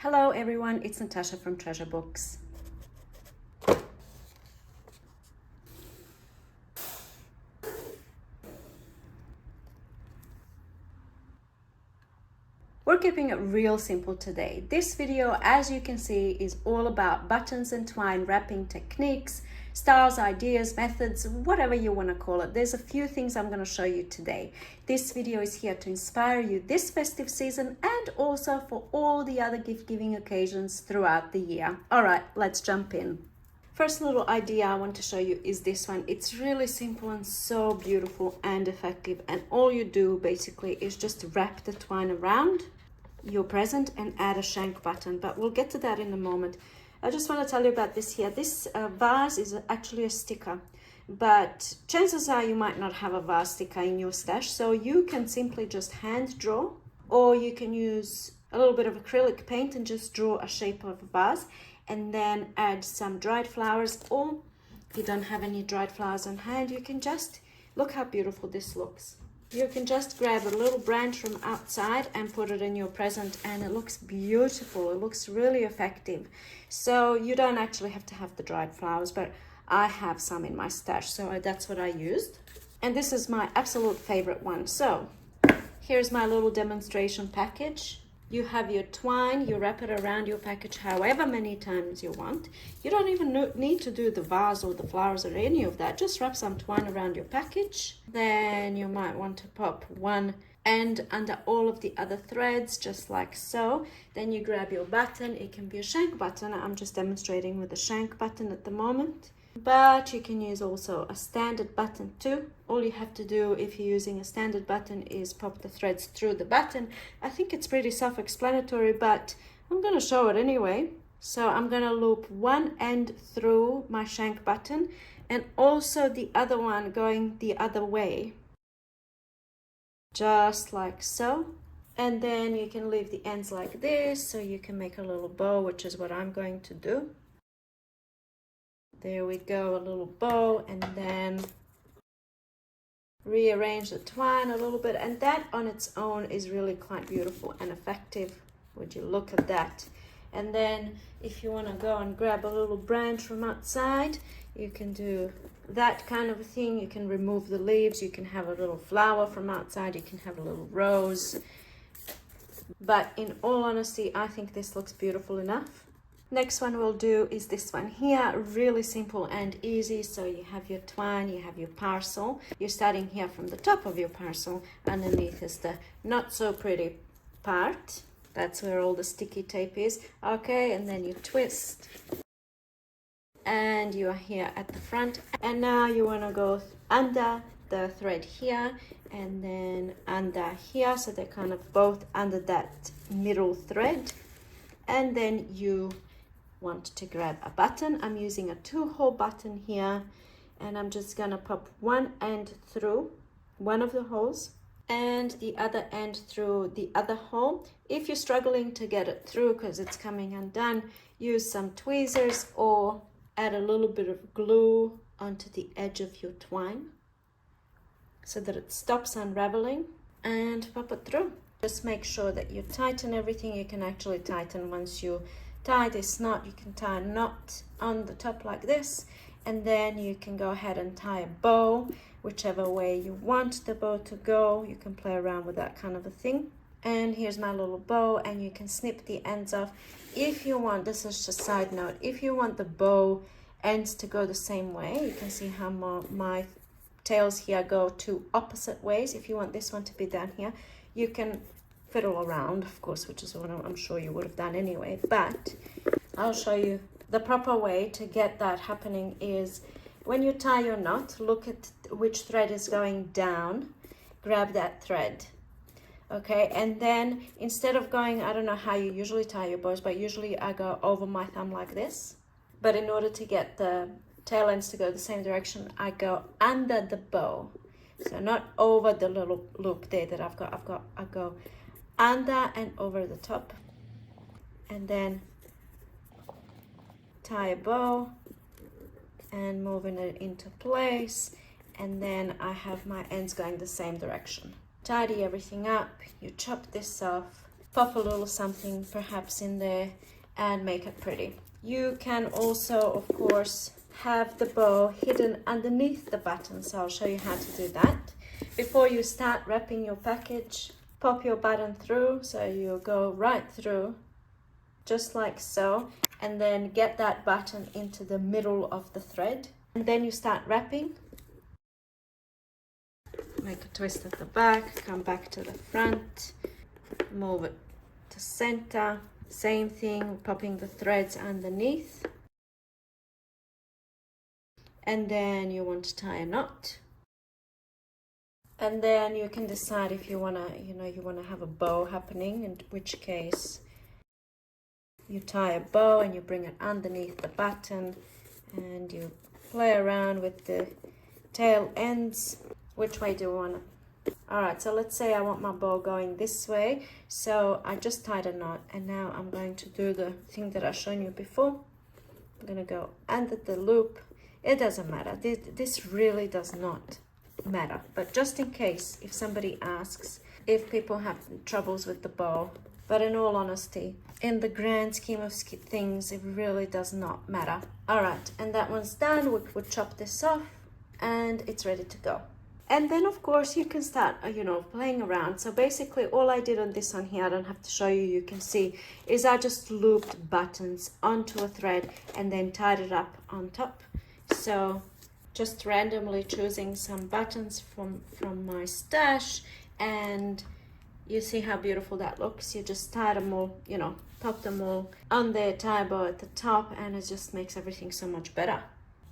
Hello everyone, it's Natasha from Treasure Books. We're keeping it real simple today. This video, as you can see, is all about buttons and twine wrapping techniques, styles, ideas, methods, whatever you want to call it. There's a few things I'm going to show you today. This video is here to inspire you this festive season and also for all the other gift-giving occasions throughout the year. All right, let's jump in. First little idea I want to show you is this one. It's really simple and so beautiful and effective, and all you do basically is just wrap the twine around your present and add a shank button, but we'll get to that in a moment. I just want to tell you about this here. This vase is actually a sticker, but chances are you might not have a vase sticker in your stash, so you can simply just hand draw, or you can use a little bit of acrylic paint and just draw a shape of a vase and then add some dried flowers, or if you don't have any dried flowers on hand, you can just look how beautiful this looks. You can just grab a little branch from outside and put it in your present, and it looks beautiful. It looks really effective. So you don't actually have to have the dried flowers, but I have some in my stash, so that's what I used. And this is my absolute favorite one. So here's my little demonstration package. You have your twine, you wrap it around your package however many times you want. You don't even need to do the vase or the flowers or any of that. Just wrap some twine around your package. Then you might want to pop one end under all of the other threads, just like so. Then you grab your button. It can be a shank button. I'm just demonstrating with a shank button at the moment. But you can use also a standard button too. All you have to do if you're using a standard button is pop the threads through the button. I think it's pretty self-explanatory, but I'm going to show it anyway. So I'm going to loop one end through my shank button and also the other one going the other way. Just like so. And then you can leave the ends like this, so you can make a little bow, which is what I'm going to do. There we go, a little bow, and then rearrange the twine a little bit, and that on its own is really quite beautiful and effective. Would you look at that? And then if you want to go and grab a little branch from outside, you can do that kind of a thing. You can remove the leaves, you can have a little flower from outside, you can have a little rose. But in all honesty, I think this looks beautiful enough. Next one we'll do is this one here, really simple and easy. So you have your twine, you have your parcel. You're starting here from the top of your parcel. Underneath is the not so pretty part. That's where all the sticky tape is. Okay, and then you twist. And you are here at the front. And now you want to go under the thread here and then under here. So they're kind of both under that middle thread. And then you want to grab a button. I'm using a 2-hole button here, and I'm just gonna pop one end through one of the holes and the other end through the other hole. If you're struggling to get it through because it's coming undone, use some tweezers or add a little bit of glue onto the edge of your twine so that it stops unraveling, and pop it through. Just make sure that you tighten everything. You can actually tighten once you tie this knot. You can tie a knot on the top like this, and then you can go ahead and tie a bow whichever way you want the bow to go. You can play around with that kind of a thing. And here's my little bow, and you can snip the ends off if you want. This is just a side note. If you want the bow ends to go the same way, you can see how my tails here go two opposite ways. If you want this one to be down here, you can fiddle around, of course, which is what I'm sure you would have done anyway, but I'll show you the proper way to get that happening. Is when you tie your knot, look at which thread is going down, grab that thread, okay? And then instead of going, I don't know how you usually tie your bows, but usually I go over my thumb like this. But in order to get the tail ends to go the same direction, I go under the bow. So not over the little loop there that I go under and over the top, and then tie a bow and moving it into place, and then I have my ends going the same direction. Tidy everything up, you chop this off, pop a little something perhaps in there and make it pretty. You can also, of course, have the bow hidden underneath the button, so I'll show you how to do that. Before you start wrapping your package, pop your button through, so you go right through, just like so, and then get that button into the middle of the thread. And then you start wrapping. Make a twist at the back, come back to the front, move it to center. Same thing, popping the threads underneath. And then you want to tie a knot. And then you can decide if you wanna, you wanna have a bow happening, in which case you tie a bow and you bring it underneath the button and you play around with the tail ends. Which way do you want to? All right, so let's say I want my bow going this way. So I just tied a knot, and now I'm going to do the thing that I've shown you before. I'm gonna go under the loop. It doesn't matter. This really does not matter. But just in case, if somebody asks, if people have troubles with the bow, but in all honesty, in the grand scheme of things, it really does not matter. All right, and that one's done. We would chop this off, and it's ready to go. And then, of course, you can start, playing around. So basically, all I did on this one here, I don't have to show you, you can see, is I just looped buttons onto a thread and then tied it up on top. So just randomly choosing some buttons from my stash, and you see how beautiful that looks. You just tie them all, pop them all on the tie bow at the top, and it just makes everything so much better.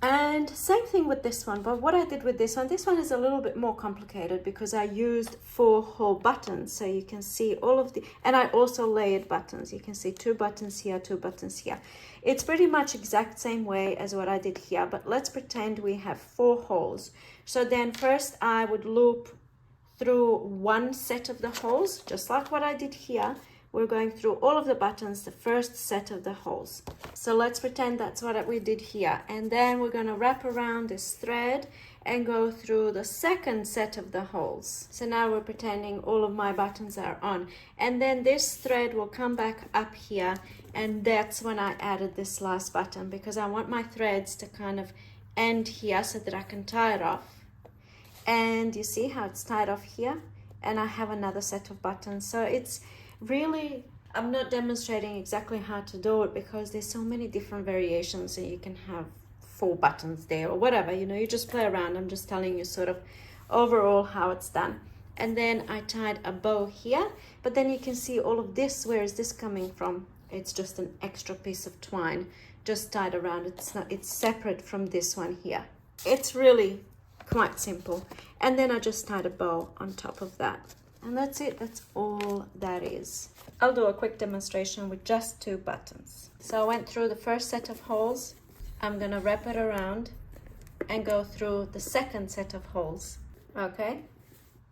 And same thing with this one, but what I did with this one is a little bit more complicated because I used 4 whole buttons, so you can see all of the, and I also layered buttons. You can see 2 buttons here, 2 buttons here. It's pretty much exact same way as what I did here, but let's pretend we have 4 holes. So then first I would loop through one set of the holes, just like what I did here. We're going through all of the buttons, the first set of the holes. So let's pretend that's what we did here. And then we're gonna wrap around this thread and go through the second set of the holes. So now we're pretending all of my buttons are on. And then this thread will come back up here, and that's when I added this last button, because I want my threads to kind of end here so that I can tie it off. And you see how it's tied off here? And I have another set of buttons. So it's really, I'm not demonstrating exactly how to do it because there's so many different variations, and you can have 4 buttons there or whatever, you just play around. I'm just telling you sort of overall how it's done. And then I tied a bow here, but then you can see all of this. Where is this coming from? It's just an extra piece of twine just tied around. It's separate from this one here. It's really quite simple. And then I just tied a bow on top of that. And that's it, that's all that is. I'll do a quick demonstration with just 2 buttons. So I went through the first set of holes. I'm gonna wrap it around and go through the second set of holes. Okay,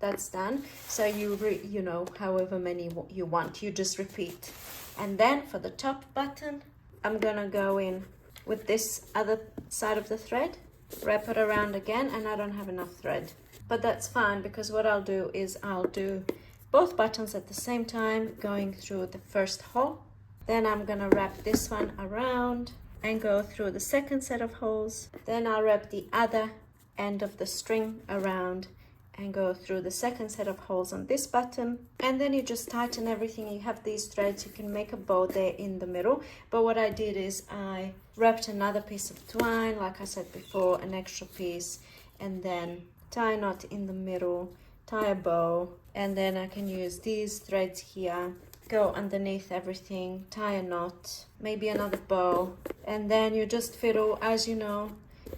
that's done. So you know, however many you want, you just repeat. And then for the top button, I'm gonna go in with this other side of the thread, wrap it around again, and I don't have enough thread. But that's fine, because what I'll do is I'll do both buttons at the same time, going through the first hole. Then I'm gonna wrap this one around and go through the second set of holes. Then I'll wrap the other end of the string around and go through the second set of holes on this button. And then you just tighten everything. You have these threads, you can make a bow there in the middle. But what I did is I wrapped another piece of twine, like I said before, an extra piece, and then tie a knot in the middle, tie a bow, and then I can use these threads here, go underneath everything, tie a knot, maybe another bow, and then you just fiddle. As you know,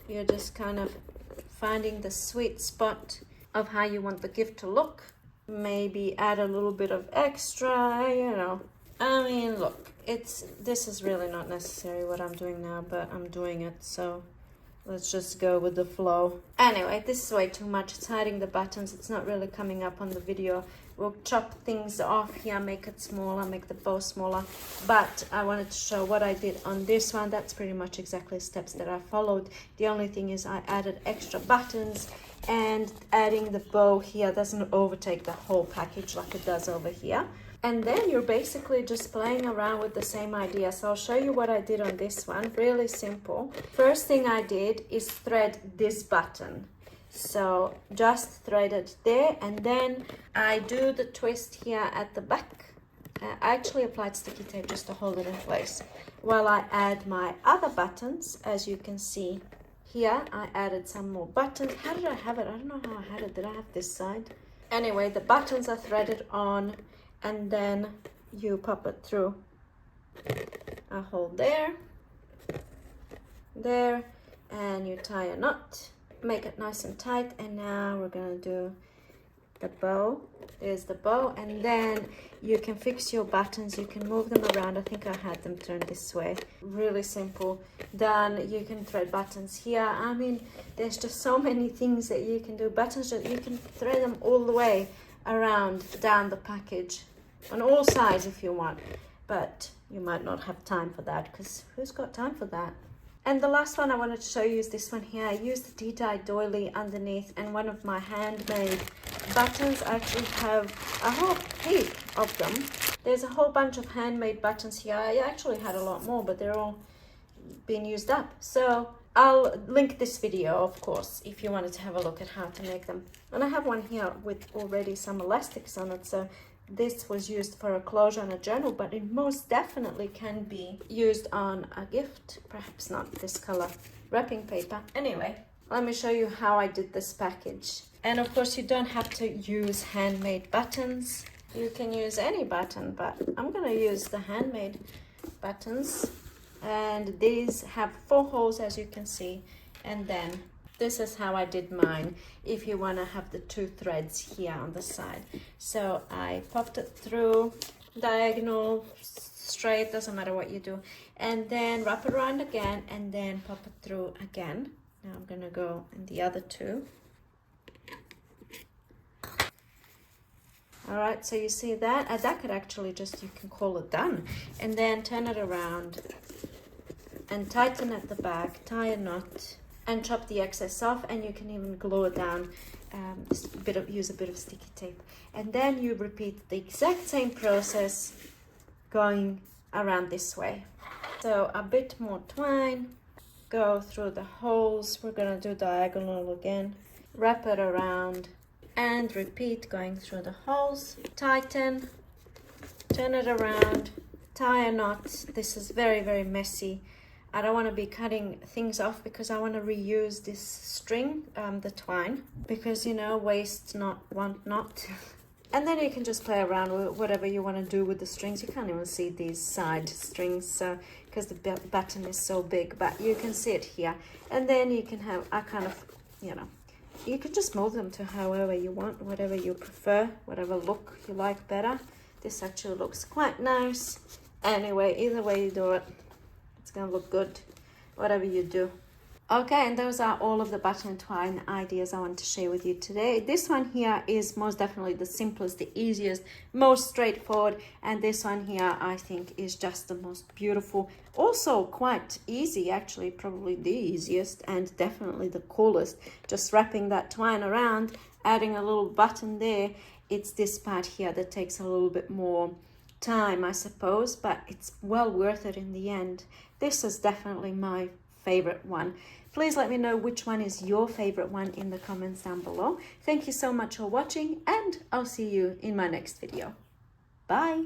you're just kind of finding the sweet spot of how you want the gift to look. Maybe add a little bit of extra, I mean, look, this is really not necessary what I'm doing now, but I'm doing it, so let's just go with the flow. Anyway, this is way too much. It's hiding the buttons. It's not really coming up on the video. We'll chop things off here, make it smaller, make the bow smaller. But I wanted to show what I did on this one. That's pretty much exactly steps that I followed. The only thing is I added extra buttons, and adding the bow here doesn't overtake the whole package like it does over here. And then you're basically just playing around with the same idea. So I'll show you what I did on this one. Really simple. First thing I did is thread this button. So just thread it there, and then I do the twist here at the back. I actually applied sticky tape just to hold it in place while I add my other buttons. As you can see here, I added some more buttons. How did I have it? I don't know how I had it. Did I have this side? Anyway, the buttons are threaded on, and then you pop it through a hole there, and you tie a knot, make it nice and tight. And now we're gonna do the bow. There's the bow, and then you can fix your buttons. You can move them around. I think I had them turned this way. Really simple. Then you can thread buttons here. I mean, there's just so many things that you can do. Buttons, you can thread them all the way around down the package on all sides if you want, but you might not have time for that, because who's got time for that? And the last one I wanted to show you is this one here. I used the tea-dye doily underneath, and one of my handmade buttons. I actually have a whole heap of them. There's a whole bunch of handmade buttons here. I actually had a lot more, but they're all being used up. So I'll link this video, of course, if you wanted to have a look at how to make them. And I have one here with already some elastics on it, so this was used for a closure on a journal, but it most definitely can be used on a gift. Perhaps not this color wrapping paper. Anyway, let me show you how I did this package. And of course, you don't have to use handmade buttons. You can use any button, but I'm gonna use the handmade buttons. And these have 4 holes, as you can see. And then this is how I did mine, if you want to have the 2 threads here on the side. So I popped it through, diagonal, straight, doesn't matter what you do, and then wrap it around again, and then pop it through again. Now I'm gonna go in the other 2. All right, so you see that? That could actually just, you can call it done. And then turn it around and tighten at the back, tie a knot, and chop the excess off, and you can even glue it down. Use a bit of sticky tape, and then you repeat the exact same process going around this way. So a bit more twine, go through the holes. We're gonna do diagonal again, wrap it around, and repeat going through the holes. Tighten, turn it around, tie a knot. This is very, very messy. I don't want to be cutting things off because I want to reuse this string, the twine, because, you know, waste not, want not. And then you can just play around with whatever you want to do with the strings. You can't even see these side strings because the button is so big, but you can see it here. And then you can have a kind of, you know, you can just mold them to however you want, whatever you prefer, whatever look you like better. This actually looks quite nice. Anyway, either way you do it, it's gonna look good, whatever you do. Okay, and those are all of the button and twine ideas I want to share with you today. This one here is most definitely the simplest, the easiest, most straightforward, and this one here I think is just the most beautiful. Also quite easy, actually, probably the easiest and definitely the coolest. Just wrapping that twine around, adding a little button there. It's this part here that takes a little bit more time, I suppose, but it's well worth it in the end. This is definitely my favorite one. Please let me know which one is your favorite one in the comments down below. Thank you so much for watching, and I'll see you in my next video. Bye.